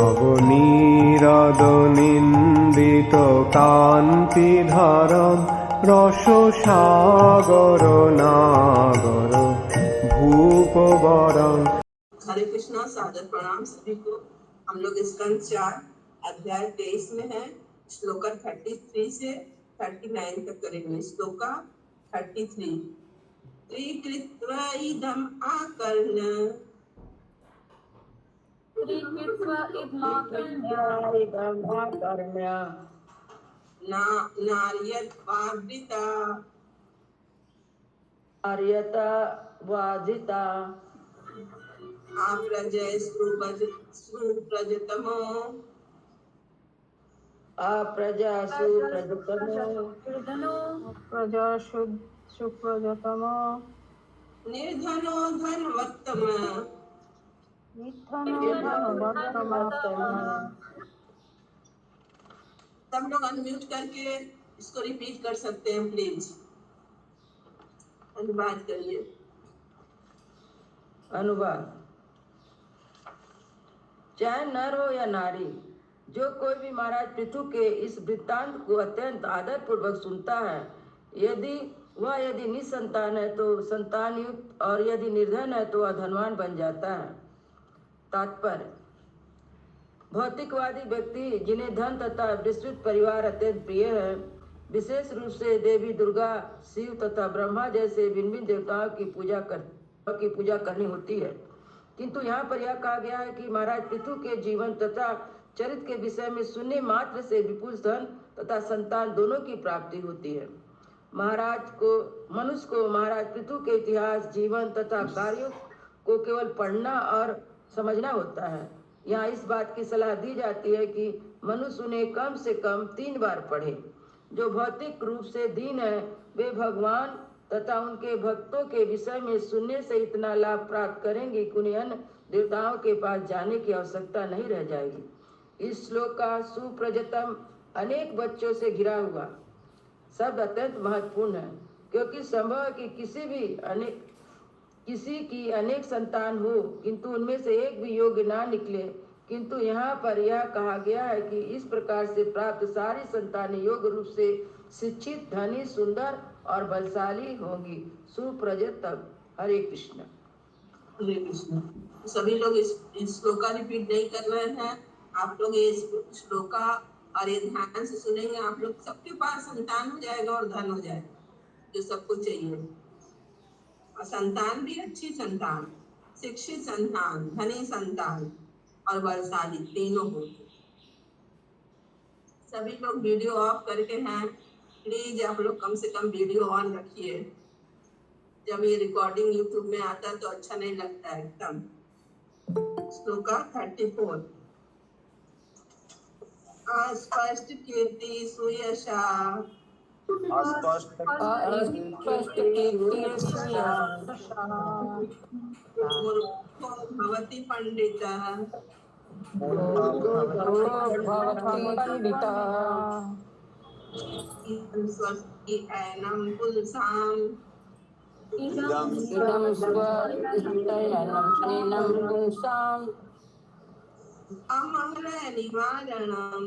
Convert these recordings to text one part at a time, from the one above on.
নবনীরদ নিন্দিত কান্তিধরম রসসাগর নাগর ভূপবরং। हरे कृष्णा, सादर प्रणाम सभी को। हम लोग स्कंद 4 अध्याय 23 में है। श्लोका 33 से 39 तक करेंगे। श्लोका 33। त्रिकृत्वा इदम आकर्ण नार्यत्वावृता आप्रजय सुप्रजतमो सुप्रजतम निर्धनो धनवत्तम सब लोग अनम्यूट करके इसको रिपीट कर सकते हैं प्लीज। अनुवाद करिए। अनुवाद। चाहे नर हो या नारी, जो कोई भी महाराज पृथु के इस वृत्तांत को अत्यंत आदर पूर्वक सुनता है, यदि निसंतान है तो संतान युक्त, और यदि निर्धन है तो वह धनवान बन जाता है। तात्पर्य: भौतिकवादी व्यक्ति जिन्हें धन तथा विस्तृत परिवार अत्यंत प्रिय है, विशेष रूप से देवी दुर्गा, शिव तथा ब्रह्मा जैसे भिन्न भिन्न देवताओं की पूजा करनी होती है, किंतु यहाँ पर यह कहा गया है कि महाराज पृथु के जीवन तथा चरित्र के विषय में सुनने मात्र से विपुल धन तथा संतान दोनों की प्राप्ति होती है। मनुष्य को महाराज पृथु के इतिहास, जीवन तथा कार्यों को केवल पढ़ना और समझना होता है। यहाँ इस बात की सलाह दी जाती है कि मनुष्य उन्हें कम से कम 3 बार पढ़े। जो भौतिक रूप से दीन है, वे भगवान तथा उनके भक्तों के विषय में सुनने से इतना लाभ प्राप्त करेंगे कि उन्हें अन्य देवताओं के पास जाने की आवश्यकता नहीं रह जाएगी। इस श्लोक का सुप्रजतम अनेक बच्चों से घिरा हुआ शब्द अत्यंत महत्वपूर्ण है, क्योंकि संभव है कि किसी की अनेक संतान हो, किंतु उनमें से एक भी योग्य ना निकले। किंतु यहाँ पर यह कहा गया है कि इस प्रकार से प्राप्त सारी संतानें योग्य रूप से शिक्षित, धनी, सुंदर और बलशाली होंगी। सुप्रजतम। हरे कृष्ण। हरे कृष्ण। सभी लोग इस श्लोका रिपीट नहीं कर रहे हैं। आप लोग ये श्लोका और ये ध्यान से सुनेंगे, आप लोग सबके पास संतान हो जाएगा और धन हो जाएगा, जो सबको चाहिए। और संतान भी अच्छी संतान, शिक्षित संतान, धनी संतान और बलशाली, तीनों हो। सभी लोग वीडियो ऑफ करके हैं, प्लीज आप लोग कम से कम वीडियो ऑन रखिए। जब ये रिकॉर्डिंग यूट्यूब में आता है तो अच्छा नहीं लगता है एकदम। श्लोका 34। अस्पष्ट कीर्ति सुयशा मूर्खो भवति पंडितः स्वस्ति ऐनं पुंसाम् अमंगल निवारणम्।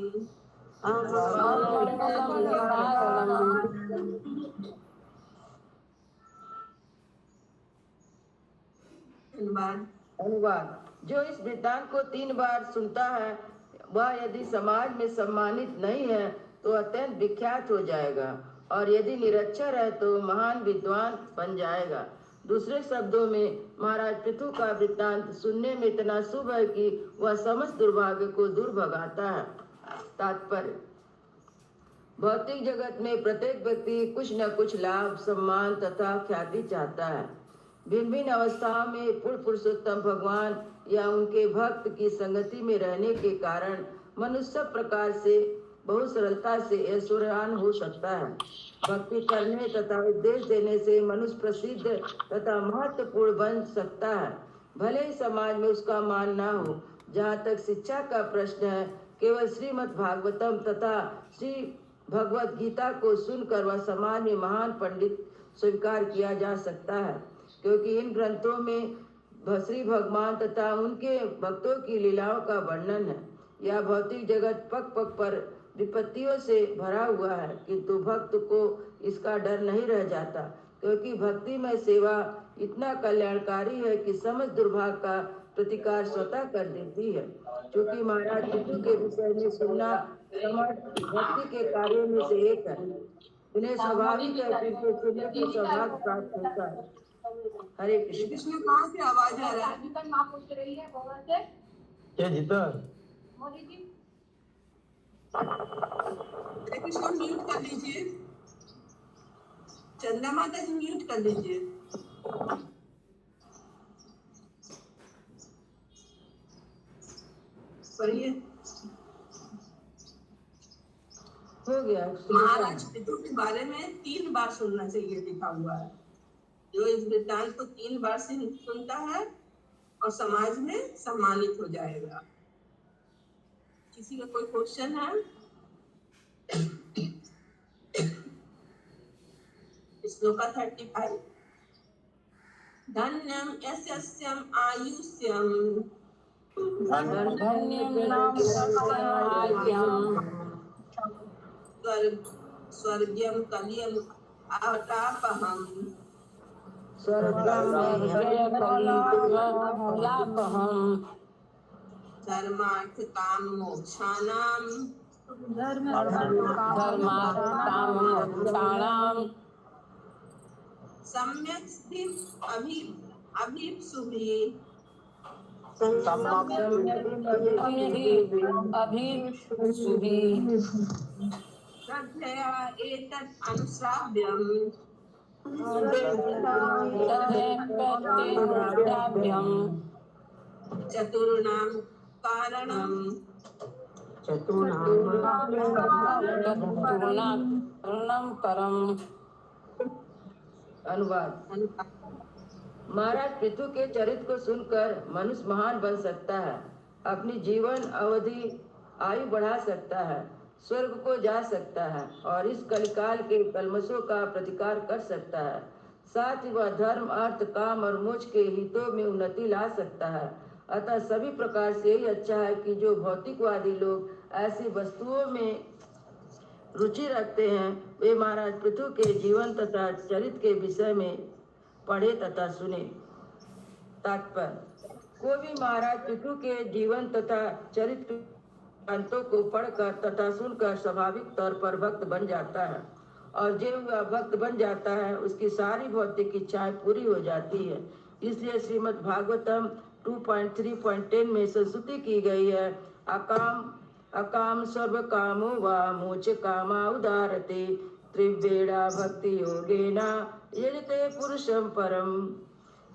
अनुवाद। जो इस वृत्तांत को 3 बार सुनता है, वह यदि समाज में सम्मानित नहीं है तो अत्यंत विख्यात हो जाएगा, और यदि निरक्षर है तो महान विद्वान बन जाएगा। दूसरे शब्दों में, महाराज पृथु का वृत्तांत सुनने में इतना शुभ है कि वह समस्त दुर्भाग्य को दूर भगाता है। तात्पर्य: भौतिक जगत में प्रत्येक व्यक्ति कुछ न कुछ लाभ, सम्मान तथा ख्याति चाहता है। भिन्न भिन्न अवस्थाओं में पूर्ण पुरुषोत्तम भगवान या उनके भक्त की संगति में रहने के कारण मनुष्य सब प्रकार से बहुत सरलता से ऐश्वर्यवान हो सकता है। भक्ति करने तथा उपदेश देने से मनुष्य प्रसिद्ध तथा महत्वपूर्ण बन सकता है, भले ही समाज में उसका मान ना हो। जहाँ तक शिक्षा का प्रश्न है, केवल श्रीमद् भागवतम तथा श्री भगवत गीता को सुनकर वह समाज में महान पंडित स्वीकार किया जा सकता है, क्योंकि इन ग्रंथों में श्री भगवान तथा उनके भक्तों की लीलाओं का वर्णन है। यह भौतिक जगत पग पग पर विपत्तियों से भरा हुआ है, किंतु भक्त को इसका डर नहीं रह जाता, क्योंकि भक्ति में सेवा इतना कल्याणकारी है कि समस्त दुर्भाग्य का प्रतिकार स्वतः कर देती है। क्योंकि महाराज पितु के विषय में सुनना समर्थ भक्ति के कार्यों में से एक है। उन्हें स्वाभाविक है कि उनके सुनने को सौभाग्य प्राप्त होता है। हरे कृष्ण। कृष्ण कहाँ से आवाज आ रहा है? क्या जीता? हरे कृष्ण म्यूट कर लीजिए। चंदा माता जी म्यूट कर लीजिए। पढ़िए। हो गया। महाराज पितु के बारे में 3 बार सुनना चाहिए लिखा हुआ है। जो इस वृत्तांत को 3 बार से सुनता है और समाज में सम्मानित हो जाएगा। किसी का कोई क्वेश्चन है? श्लोका 35। धन्यम यस्यम् आयुष्यम धन्यं नाम सत्यमायम् स्वर्ग्यं कलियम् आतापहम् स्वर्गं कलियुगलापहम् धर्मार्थ काम मोक्षाणाम धर्मार्थकाममोक्षाणां सम्यक् स्थित अभीप्सुभिः अभिषुभिः श्रद्धया एतत् अनुश्राव्यम् तदेकतेन्द्रव्यं चतुर्णां कारणम् चतुर्णां परम्। अनुवाद। महाराज पितु के चरित्र को सुनकर मनुष्य महान बन सकता है, अपनी जीवन अवधि आयु बढ़ा सकता है, स्वर्ग को जा सकता है और इस कलिकाल के कलमशों का प्रतिकार कर सकता है। साथ ही वह धर्म, अर्थ, काम और मोक्ष के हितों में उन्नति ला सकता है। अतः सभी प्रकार से यही अच्छा है कि जो भौतिकवादी लोग ऐसी वस्तुओं में रुचि रखते हैं वे महाराज पृथु के जीवन तथा चरित्र के विषय में पढ़े तथा सुने। तात्पर्य: कोई भी महाराज पृथु के जीवन तथा चरित्र अंतों को पढ़कर तथा सुनकर स्वाभाविक तौर पर भक्त बन जाता है, और जो वह भक्त बन जाता है उसकी सारी भौतिक इच्छाएं पूरी हो जाती है। इसलिए श्रीमद् भागवतम 2.3.10 में संस्तुति की गई है: अकाम सर्व कामो वा मोच कामा उदारते त्रिवेणा भक्ति योगेना यजते पुरुषम परम।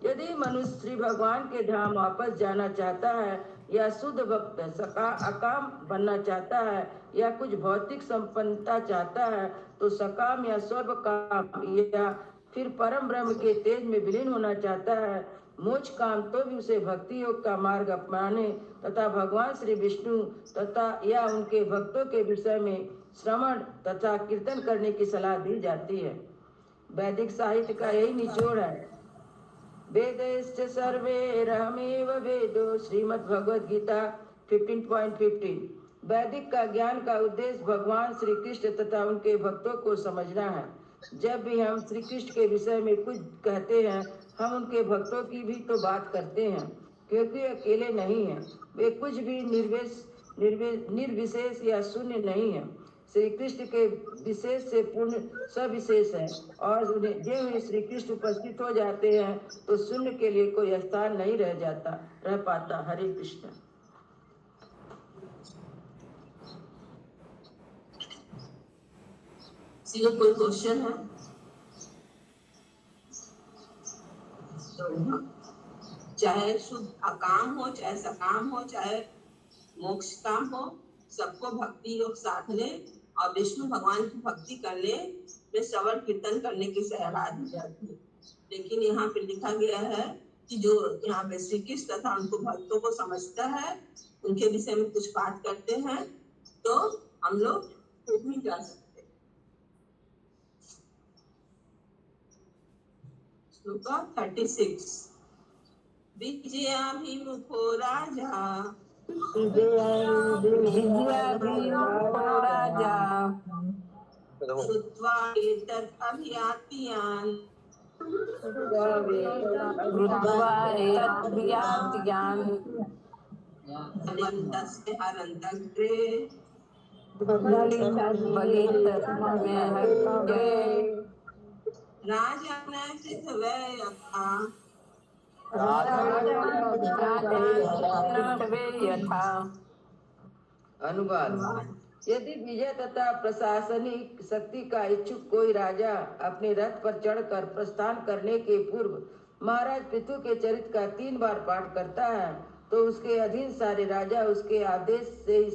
यदि मनुष्य श्री भगवान के धाम वापस जाना चाहता है या शुद्ध भक्त अकाम बनना चाहता है या कुछ भौतिक संपन्नता चाहता है तो सकाम या स्वर्ग काम या फिर परम ब्रह्म के तेज में विलीन होना चाहता है, मोक्ष काम, तो भी उसे भक्ति योग का मार्ग अपनाने तथा भगवान श्री विष्णु तथा या उनके भक्तों के विषय में श्रवण तथा कीर्तन करने की सलाह दी जाती है। वैदिक साहित्य का यही निचोड़ है। वेदैश्च सर्वैरहमेव वेदो, श्रीमद् भगवद गीता 15.15। वैदिक का ज्ञान का उद्देश्य भगवान श्री कृष्ण तथा उनके भक्तों को समझना है। जब भी हम श्री कृष्ण के विषय में कुछ कहते हैं हम उनके भक्तों की भी तो बात करते हैं, क्योंकि अकेले नहीं हैं, वे कुछ भी निर्विशेष या शून्य नहीं है। श्री कृष्ण के विशेष से पूर्ण सविशेष है और उन्हें जो ही श्री कृष्ण उपस्थित हो जाते हैं तो शून्य के लिए कोई स्थान नहीं रह पाता। हरे कृष्ण। कोई क्वेश्चन है? तो चाहे शुद्ध अकाम हो, चाहे सकाम हो, चाहे मोक्ष काम हो, सबको भक्ति योग साथ ले और विष्णु भगवान की भक्ति करने में श्रवण कीर्तन करने की सलाह दी जाती है। लेकिन यहाँ पे लिखा गया है कि जो यहाँ पे श्री कृष्ण तथा उनको भक्तों को समझता है, उनके विषय में कुछ बात करते हैं तो हम लोग खुद ही जा सकते। श्लोका 36। विजयाभिमुखो राजा विजयाभिमुखो राजा श्रुत्वा एतत् अभियात्यान् कृत्वा एतद्वियात्यान् बलिन्तस्य हरन्तग्रे बलितस्महत्ये राजान पृथ्वे यथा राजानपृथ्वे यथा। अनुवाद। यदि विजय तथा प्रशासनिक शक्ति का इच्छुक कोई राजा अपने रथ पर चढ़कर प्रस्थान करने के पूर्व महाराज पृथु के चरित्र का 3 बार पाठ करता है तो उसके अधीन सारे राजा उसके आदेश से ही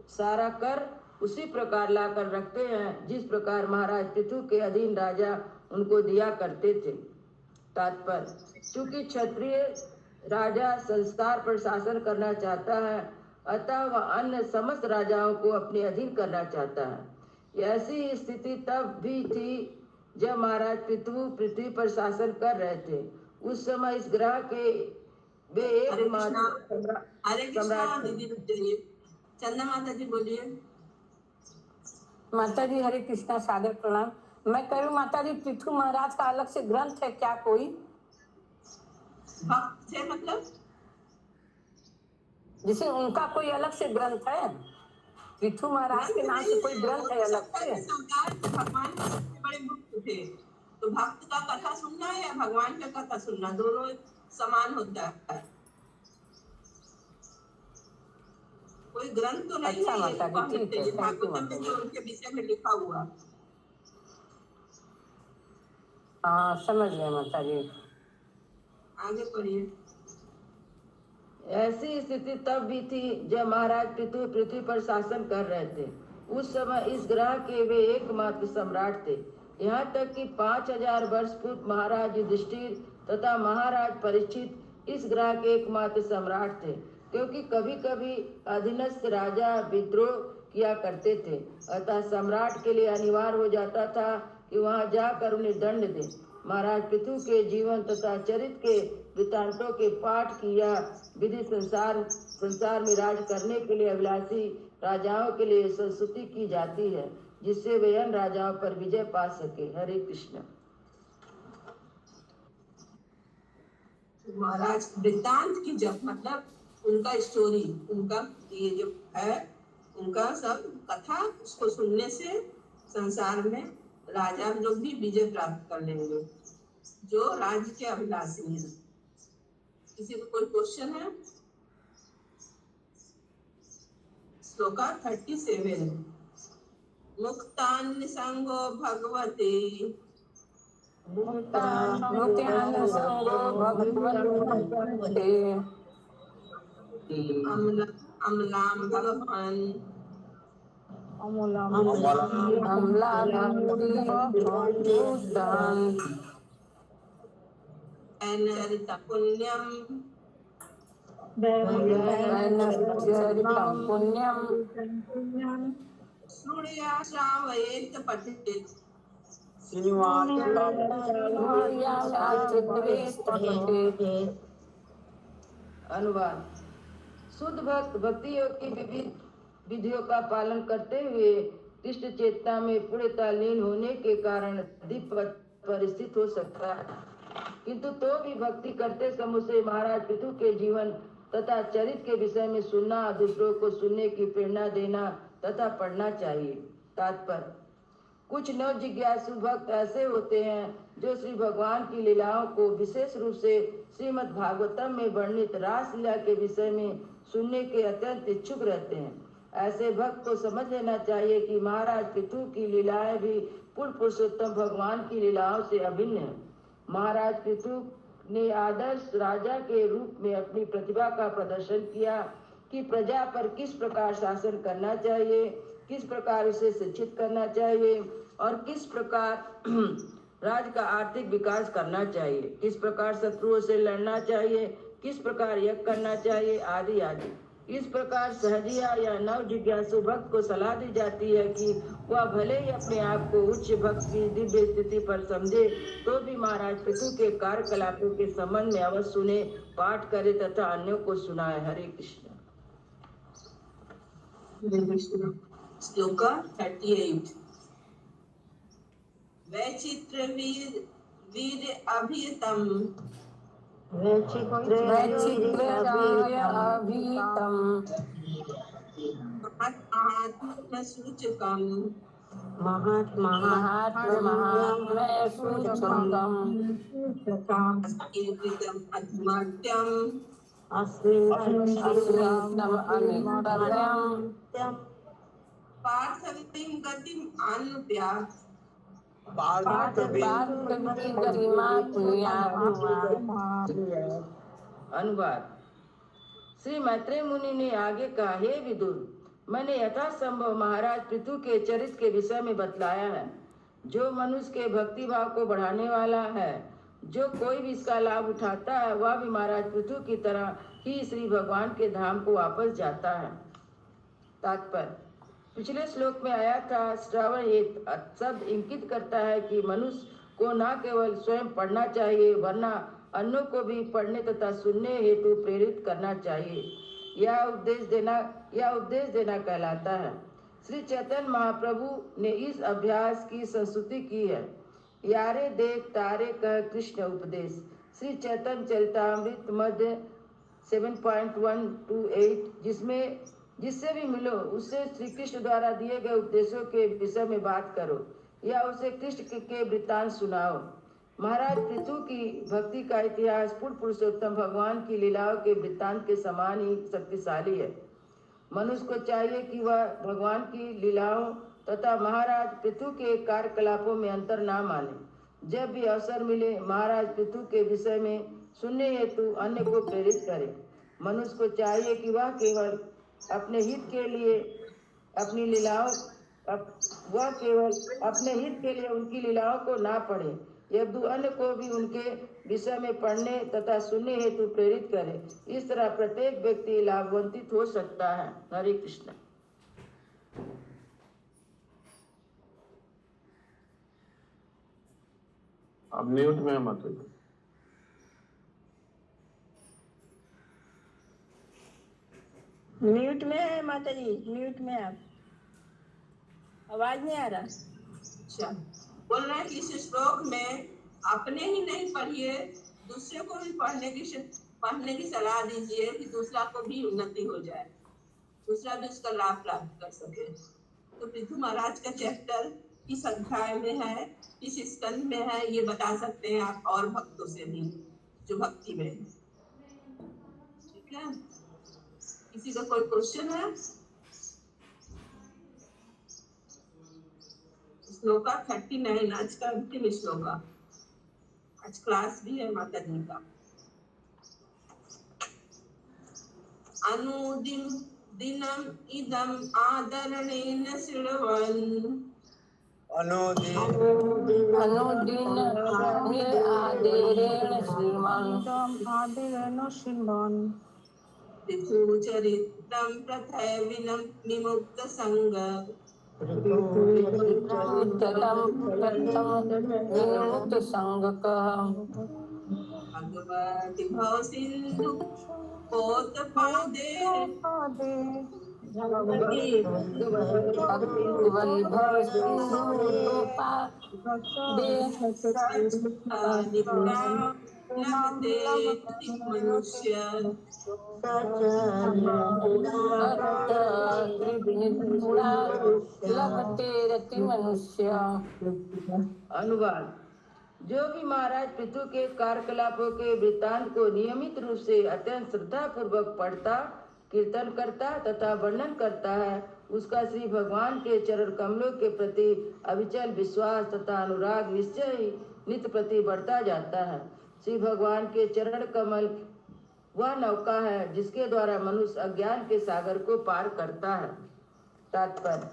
सारा कर उसी प्रकार लाकर रखते हैं जिस प्रकार महाराज पृथु के अधीन राजा उनको दिया करते थे। तात्पर्य, चूंकि क्षत्रिय राजा संस्कार पर शासन करना चाहता है अतः वह अन्य समस्त राजाओं को अपने अधीन करना चाहता है। ऐसी स्थिति तब भी थी जब महाराज पृथु पृथ्वी पर शासन कर रहे थे। उस समय इस ग्रह के वे हरे कृष्णा दीदी चलिए चंदा माता जी बोलिए। माता जी हरे कृष्णा, सादर प्रणाम। मैं करूँ माता जी, पृथु महाराज का अलग से ग्रंथ है क्या कोई? भक्त से मतलब जिसे उनका कोई अलग से ग्रंथ है? पृथु महाराज के नाम से कोई ग्रंथ है अलग से? भगवान के सबसे बड़े भक्त थे तो भक्त का कथा सुनना या भगवान का कथा सुनना दोनों समान होता है। कोई ग्रंथ तो नहीं अच्छा है माता जी, ठीक है, भागवतम में जो उनके विषय में लिखा हुआ। हाँ समझ गए माता जी। आगे पढ़िए। ऐसी स्थिति तब भी थी जब महाराज पृथु पृथ्वी पर शासन कर रहे थे। उस समय इस ग्रह के वे एकमात्र सम्राट थे। यहाँ तक कि 5000 वर्ष पूर्व महाराज युधिष्ठिर तथा महाराज परीक्षित इस ग्रह के एकमात्र सम्राट थे, क्योंकि कभी कभी अधीनस्थ राजा विद्रोह किया करते थे। अतः सम्राट के लिए अनिवार्य हो जाता था कि वहां जाकर उन्हें दंड दे। महाराज पृथु के जीवन तथा चरित्र के वृत्तांतों के पाठ की यह विधि संसार में राज करने के लिए अभिलाषी राजाओं के लिए संस्तुति की जाती है, जिससे वे अन्य राजाओं पर विजय पा सके। हरे कृष्ण। महाराज वृत्तांत की जब मतलब उनका स्टोरी, उनका ये जो है उनका सब कथा, उसको सुनने से संसार में राजा लोग भी विजय प्राप्त कर लेंगे जो राज्य के अभिलाषी हैं। किसी को कोई क्वेश्चन है? श्लोका 37 मुक्तान् संगो भगवते मुक्त्यानुसंगो भगवते अम्लां भगवान् अम्ला भक्ति भूतान् चरित पुण्यम चरितं पुण्यं श्रुण्या श्रावयेत पठेत अनुवाद। शुद्ध भक्त भक्ति योग की विविध विधियों का पालन करते हुए कृष्ण चेतना में पूर्णतः लीन होने के कारण दीप पर स्थित हो सकता है, किंतु तो भी भक्ति करते समय उसे महाराज पृथु के जीवन तथा चरित्र के विषय में सुनना, दूसरों को सुनने की प्रेरणा देना तथा पढ़ना चाहिए। तात्पर्य, कुछ नव जिज्ञासु भक्त ऐसे होते हैं जो श्री भगवान की लीलाओं को विशेष रूप से श्रीमद् भागवतम में वर्णित रासलीला के विषय में सुनने के अत्यंत इच्छुक रहते हैं। ऐसे भक्त को समझ लेना चाहिए कि महाराज पृथु की लीलाएं भी पूर्ण पुरुषोत्तम भगवान की लीलाओं से अभिन्न है। महाराज पृथु ने आदर्श राजा के रूप में अपनी प्रतिभा का प्रदर्शन किया कि प्रजा पर किस प्रकार शासन करना चाहिए, किस प्रकार उसे शिक्षित करना चाहिए और किस प्रकार राज्य का आर्थिक विकास करना चाहिए, किस प्रकार शत्रुओं से लड़ना चाहिए, किस प्रकार यज्ञ करना चाहिए आदि आदि। इस प्रकार सहजिया या नव जिज्ञासु भक्त को सलाह दी जाती है कि वह भले ही अपने आप को उच्च भक्त की दिव्य स्थिति पर समझे, तो भी महाराज पितु के कार्यकलापों के संबंध में अवश्य सुने, पाठ करे तथा अन्यों को सुनाए। हरे कृष्ण। हरे कृष्ण। श्लोका 38। वैचित्र वीर अभितम वैचित्र्य अभीतम महात्मा सूचकम महात्म्य सूचकम कीर्तितम अधमर्त्यम अश्लीलम अनितर्यम पार्थवीं गतिम अनुप्यात पार्थवी गरिमा पुण्यात्। अनुवाद। श्री मैत्रेय मुनि ने आगे कहा, हे विदुर, मैंने यथासंभव महाराज पृथु के चरित्र के विषय में बतलाया है, जो मनुष्य के भक्ति भाव को बढ़ाने वाला है। जो कोई भी इसका लाभ उठाता है, वह भी महाराज पृथु की तरह ही श्री भगवान के धाम को वापस जाता है। तात्पर्य। पिछले श्लोक में आया था, श्रवण शब्द इंगित करता है कि मनुष्य को न केवल स्वयं पढ़ना चाहिए, वरना अन्यों को भी पढ़ने तथा सुनने हेतु प्रेरित करना चाहिए। यह उपदेश देना कहलाता है। श्री चैतन्य महाप्रभु ने इस अभ्यास की संस्तुति की है। यारे देख तारे कह कृष्ण उपदेश, श्री चैतन्य चरितामृत मध्य 7.128, जिससे भी मिलो उससे श्री कृष्ण द्वारा दिए गए उपदेशों के विषय में बात करो या उसे कृष्ण के वृत्तांत सुनाओ। महाराज पृथु की भक्ति का इतिहास पूर्ण पुरुषोत्तम भगवान की लीलाओं के वृत्तांत के समान ही शक्तिशाली है। मनुष्य को चाहिए कि वह भगवान की लीलाओं तथा महाराज पृथु के कार्यकलापों में अंतर ना माने। जब भी अवसर मिले, महाराज पृथु के विषय में सुनने हेतु अन्य को प्रेरित करे। मनुष्य को चाहिए कि वह केवल अपने हित के लिए उनकी लीलाओं को ना पढ़े, यदि अन्य को भी उनके विषय में पढ़ने तथा सुनने हेतु प्रेरित करे। इस तरह प्रत्येक व्यक्ति लाभान्वित हो सकता है। हरे कृष्ण। अब म्यूट में मत हो। म्यूट में है माता जी, म्यूट में आप, आवाज नहीं आ रहा। अच्छा, बोल रहे हैं कि इस श्लोक में अपने ही नहीं पढ़िए, दूसरे को भी पढ़ने की सलाह दीजिए कि दूसरा को भी उन्नति हो जाए, दूसरा भी उसका लाभ प्राप्त कर सके। तो पृथु महाराज का चैप्टर किस अध्याय में है, किस स्कंद में है, ये बता सकते हैं आप और भक्तों से भी जो भक्ति में है। ठीक है, किसी का कोई क्वेश्चन है? श्लोका 39 आज का अंतिम श्लोका। आज क्लास भी है माता जी का। अनुदिनम इदम आदरणेन शृण्वन् अनुदिन आदेरेण श्रीमान् पृथु चरित्रं प्रथैविनं विमुक्त संग विमुक्त संगकः भगवति भव सिंधु पोतपादे वैभव मनुष्य लभते रति मनुष्य। अनुवाद। जो भी महाराज पृथु के कार्यकलापों के वृत्तांत को नियमित रूप से अत्यंत श्रद्धा पूर्वक पढ़ता, कीर्तन करता तथा वर्णन करता है, उसका श्री भगवान के चरण कमलों के प्रति अविचल विश्वास तथा अनुराग निश्चय ही नित्य प्रति बढ़ता जाता है। श्री भगवान के चरण कमल वह नौका है जिसके द्वारा मनुष्य अज्ञान के सागर को पार करता है। तात्पर्य।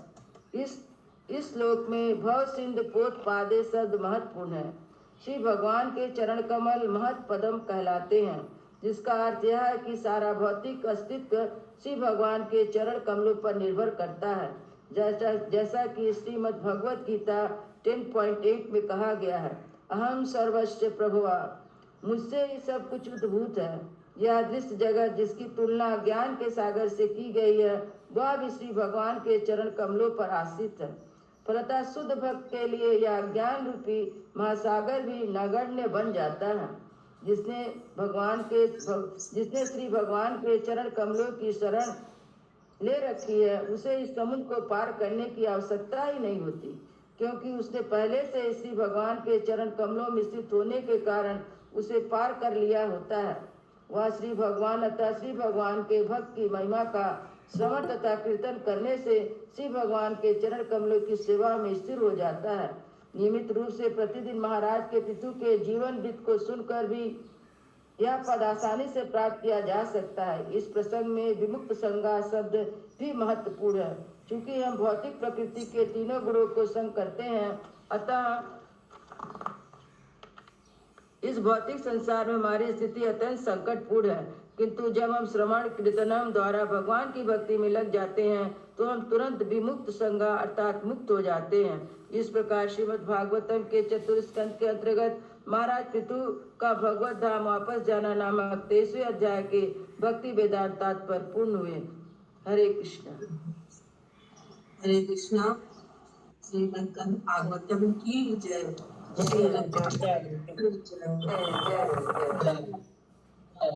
इस श्लोक में भव सिंधु पोत पादे शब्द महत्वपूर्ण है। श्री भगवान के चरण कमल महत पदम कहलाते हैं, जिसका अर्थ यह है कि सारा भौतिक अस्तित्व श्री भगवान के चरण कमलों पर निर्भर करता है। जैसा कि श्रीमद् भगवत गीता 10.8 में कहा गया है, अहम सर्वस्व प्रभुआ, मुझसे ही सब कुछ उद्भूत है। यह दृश्य जगत जिसकी तुलना ज्ञान के सागर से की गई है, वह भी श्री भगवान के चरण कमलों पर आश्रित है। फलतः शुद्ध भक्त के लिए यह ज्ञान रूपी महासागर भी नगण्य बन जाता है। जिसने श्री भगवान के चरण कमलों की शरण ले रखी है, उसे इस समुद्र को पार करने की आवश्यकता ही नहीं होती, क्योंकि उसने पहले से श्री भगवान के चरण कमलों में स्थित होने के कारण उसे पार कर लिया होता है। वह श्री भगवान अतः श्री भगवान के भक्त की महिमा का श्रवण तथा कीर्तन करने से श्री भगवान के चरण कमलों की सेवा में स्थिर हो जाता है। नियमित रूप से प्रतिदिन महाराज के पितु के जीवन वृत्त को सुनकर भी यह पद आसानी से प्राप्त किया जा सकता है। इस प्रसंग में विमुक्त संज्ञा शब्द भी महत्वपूर्ण है। चूंकि हम भौतिक प्रकृति के तीनों गुणों को संग करते हैं, अतः इस भौतिक संसार में हमारी स्थिति अत्यंत संकटपूर्ण है। किंतु जब हम श्रवण कीर्तनम द्वारा भगवान की भक्ति में लग जाते हैं, तो हम तुरंत विमुक्त संज्ञा अर्थात मुक्त हो जाते हैं। इस प्रकार श्रीमद् भागवतम के चतुर्थ स्कंद के अंतर्गत महाराज पितु का भगवत धाम वापस जाना नामक 23वें अध्याय के भक्ति वेदांत तात्पर्य पूर्ण हुए। हरे कृष्णा। हरे कृष्णा। श्रीमद् भागवतम की जय। जय जय जय। जय।